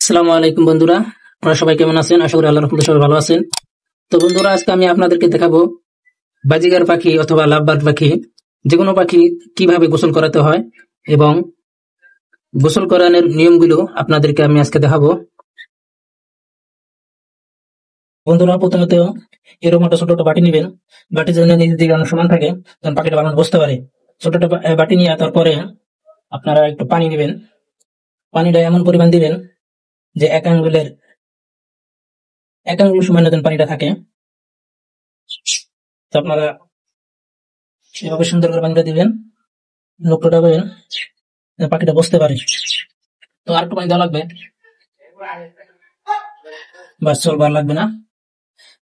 আসসালামু আলাইকুম বন্ধুরা, আপনারা সবাই কেমন আছেন? আশা করি আল্লাহর রহমতে সবাই ভালো আছেন। তো বন্ধুরা, আজকে আমি আপনাদেরকে দেখাবো বাজিগার পাখি অথবা লাভবার্ড পাখি, যেকোনো পাখি কিভাবে গোসল করাতে হয় এবং গোসল করানোর নিয়মগুলো আপনাদেরকে আমি আজকে দেখাবো। বন্ধুরা, প্রথমত এরকম একটা ছোট একটা বাটি নেবেন। বাটি যেন নিজের দিকে সমান থাকে, যেন পাখিটা ভালো বসতে পারে। ছোট একটা বাটি নিয়ে তারপরে আপনারা একটু পানি নেবেন। পানিটা এমন পরিমাণ দিবেন যে এক আঙ্গুল সমান যেন পানিটা থাকে। তো আপনারা এভাবে সুন্দর করে পানিটা দিবেন, নৌকোটা দেবেন, যেন পাখিটা বসতে পারে। তো আর একটু পানি দেওয়া লাগবে, বাস চলবে, আর লাগবে না।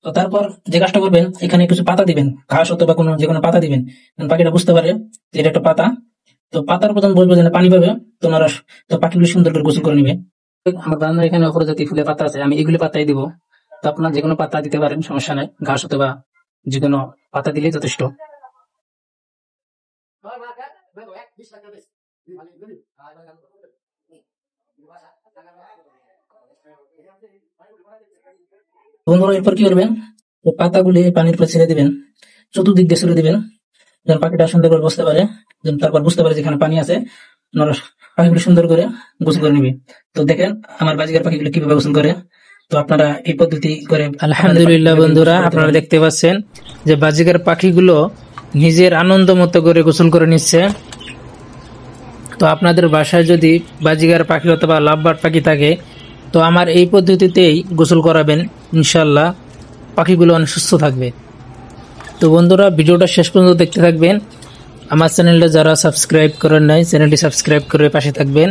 তো তারপর যে কাজটা করবেন, এখানে কিছু পাতা দিবেন, ঘাস অথবা কোনো যে কোনো পাতা দিবেন, যেন পাখিটা বুঝতে পারে যে এটা একটা পাতা। তো পাতার প্রধান বসবে, যেন পানি পাবে। তো ওনারা তো পাখিগুলো সুন্দর করে গোসল করে নিবে। আমার বারান্দার এখানে অপরজাতি ফুলের পাতা আছে, আমি এগুলি পাতাই দিব। তো আপনার যে কোনো পাতা দিতে পারেন, সমস্যা নাই। ঘাস অথবা যে কোনো পাতা দিলেই যথেষ্ট। বন্ধুরা, এরপর কি করবেন, তো পাতাগুলি পানির উপর ছেড়ে দিবেন, চতুর্দিক দিয়ে ছেড়ে দিবেন, যেন পাখিটা সুন্দর করে বসতে পারে, যেন তারপর বুঝতে পারে যেখানে পানি আছে। ওনারা পাখিগুলো সুন্দর করে গোসল করে নিবে। তো দেখেন আমার বাজিকার পাখিগুলো কিভাবে গোসল করে। তো আপনারা এই পদ্ধতি করে আলহামদুলিল্লাহ বন্ধুরা, আপনারা দেখতে পাচ্ছেন যে বাজিকার পাখিগুলো নিজের আনন্দ মতো করে গোসল করে নিচ্ছে। তো আপনাদের বাসায় যদি বাজিকার পাখি অথবা লাভবার্ড পাখি থাকে, তো আমার এই পদ্ধতিতেই গোসল করাবেন, ইনশাল্লাহ পাখিগুলো অনেক সুস্থ থাকবে। তো বন্ধুরা, ভিডিওটা শেষ পর্যন্ত দেখতে থাকবেন। আমার চ্যানেলটা যারা সাবস্ক্রাইব করেন নাই, চ্যানেলটি সাবস্ক্রাইব করে পাশে থাকবেন।